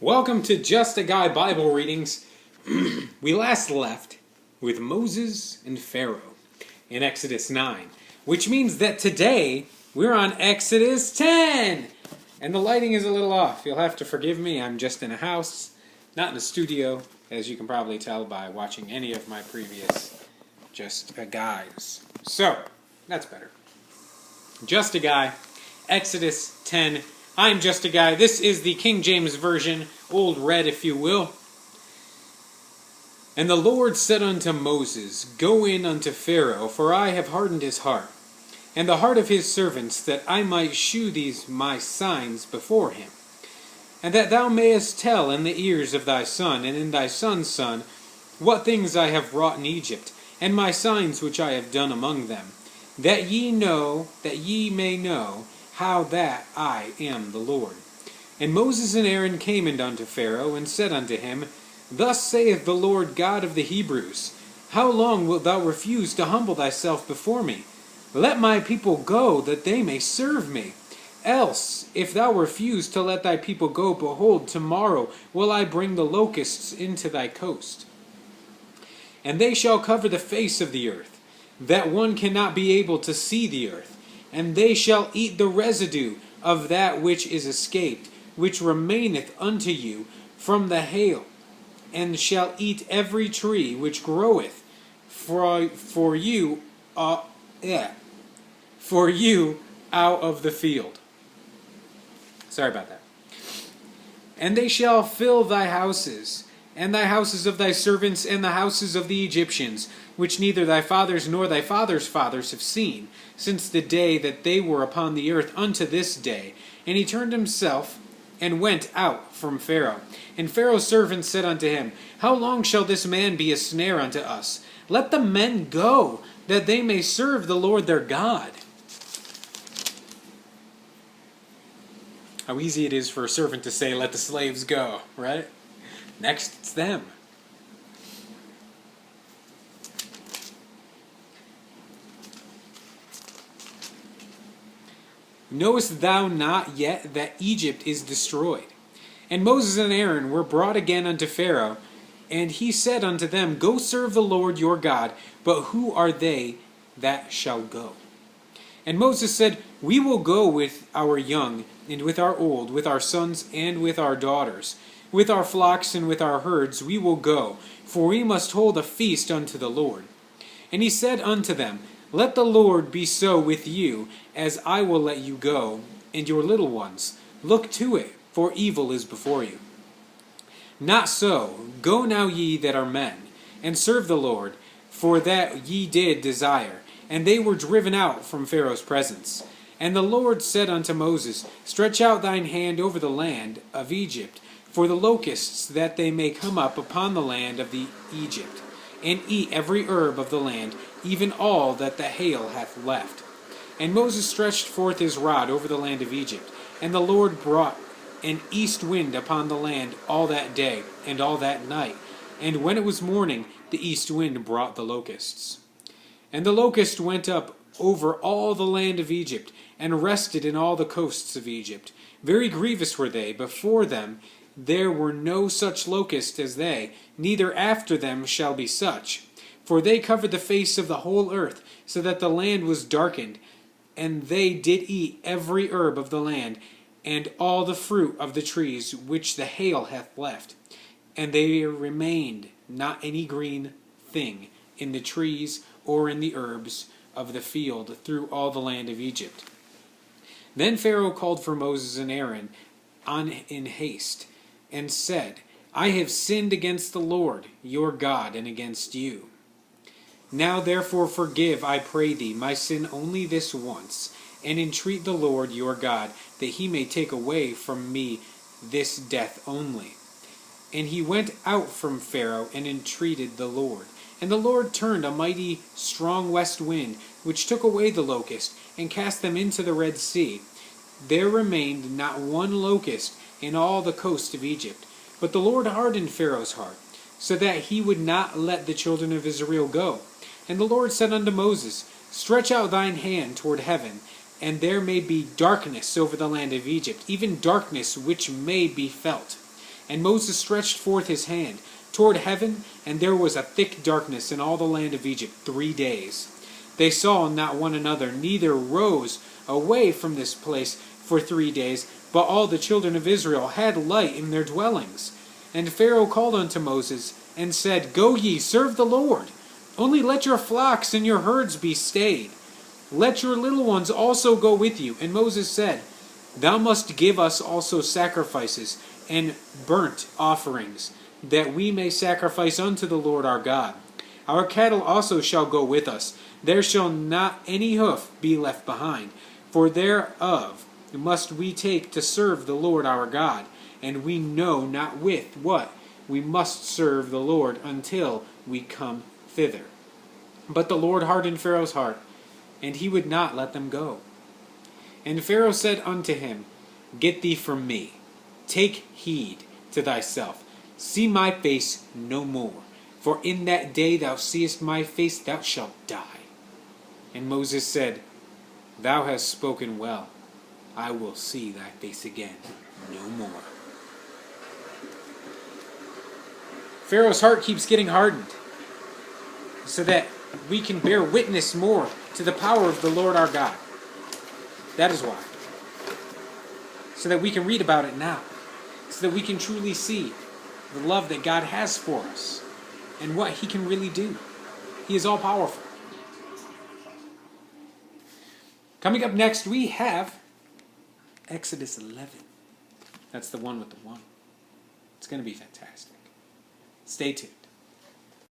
Welcome to Just a Guy Bible Readings. We last left with Moses and Pharaoh in Exodus 9, which means that today we're on Exodus 10. And the lighting is a little off. You'll have to forgive me. I'm just in a house, not in a studio, as you can probably tell by watching any of my previous Just a Guys. So, that's better. Just a Guy, Exodus 10. I'm Just a Guy. This is the King James Version, Old Red if you will. And the Lord said unto Moses, Go in unto Pharaoh, for I have hardened his heart, and the heart of his servants, that I might shew these my signs before him, and that thou mayest tell in the ears of thy son, and in thy son's son, what things I have wrought in Egypt, and my signs which I have done among them, that ye may know, how that I am the Lord. And Moses and Aaron came unto Pharaoh, and said unto him, Thus saith the Lord God of the Hebrews, How long wilt thou refuse to humble thyself before me? Let my people go, that they may serve me. Else, if thou refuse to let thy people go, behold, tomorrow will I bring the locusts into thy coast. And they shall cover the face of the earth, that one cannot be able to see the earth. And they shall eat the residue of that which is escaped, which remaineth unto you from the hail, and shall eat every tree which groweth for you out of the field. Sorry about that. And they shall fill thy houses, and thy houses of thy servants, and the houses of the Egyptians, which neither thy fathers nor thy fathers' fathers have seen, since the day that they were upon the earth unto this day. And he turned himself and went out from Pharaoh. And Pharaoh's servants said unto him, How long shall this man be a snare unto us? Let the men go, that they may serve the Lord their God. How easy it is for a servant to say, Let the slaves go, right? Next, it's them. Knowest thou not yet that Egypt is destroyed? And Moses and Aaron were brought again unto Pharaoh, and he said unto them, Go serve the Lord your God, but who are they that shall go? And Moses said, We will go with our young, and with our old, with our sons and with our daughters. With our flocks and with our herds we will go, for we must hold a feast unto the Lord. And he said unto them, Let the Lord be so with you, as I will let you go, and your little ones. Look to it, for evil is before you. Not so, go now ye that are men, and serve the Lord, for that ye did desire. And they were driven out from Pharaoh's presence. And the Lord said unto Moses, Stretch out thine hand over the land of Egypt, for the locusts, that they may come up upon the land of the Egypt, and eat every herb of the land, even all that the hail hath left. And Moses stretched forth his rod over the land of Egypt, and the Lord brought an east wind upon the land all that day, and all that night. And when it was morning, the east wind brought the locusts. And the locust went up over all the land of Egypt, and rested in all the coasts of Egypt. Very grievous were they. Before them there were no such locusts as they, neither after them shall be such. For they covered the face of the whole earth, so that the land was darkened. And they did eat every herb of the land, and all the fruit of the trees which the hail hath left. And there remained not any green thing in the trees or in the herbs of the field through all the land of Egypt. Then Pharaoh called for Moses and Aaron in haste, and said, I have sinned against the Lord your God, and against you. Now therefore forgive, I pray thee, my sin only this once, and entreat the Lord your God, that he may take away from me this death only. And he went out from Pharaoh, and entreated the Lord. And the Lord turned a mighty strong west wind, which took away the locust, and cast them into the Red Sea. There remained not one locust in all the coast of Egypt. But the Lord hardened Pharaoh's heart, so that he would not let the children of Israel go. And the Lord said unto Moses, Stretch out thine hand toward heaven, and there may be darkness over the land of Egypt, even darkness which may be felt. And Moses stretched forth his hand toward heaven, and there was a thick darkness in all the land of Egypt 3 days. They saw not one another, neither rose away from this place for 3 days, but all the children of Israel had light in their dwellings. And Pharaoh called unto Moses, and said, Go ye, serve the Lord. Only let your flocks and your herds be stayed. Let your little ones also go with you. And Moses said, Thou must give us also sacrifices and burnt offerings, that we may sacrifice unto the Lord our God. Our cattle also shall go with us. There shall not any hoof be left behind, for thereof must we take to serve the Lord our God, and we know not with what we must serve the Lord until we come thither. But the Lord hardened Pharaoh's heart, and he would not let them go. And Pharaoh said unto him, Get thee from me, take heed to thyself, see my face no more, for in that day thou seest my face, thou shalt die. And Moses said, Thou hast spoken well, I will see thy face again no more. Pharaoh's heart keeps getting hardened, so that we can bear witness more to the power of the Lord our God. That is why. So that we can read about it now. So that we can truly see the love that God has for us and what he can really do. He is all powerful. Coming up next, we have Exodus 11. That's the one with the one. It's going to be fantastic. Stay tuned.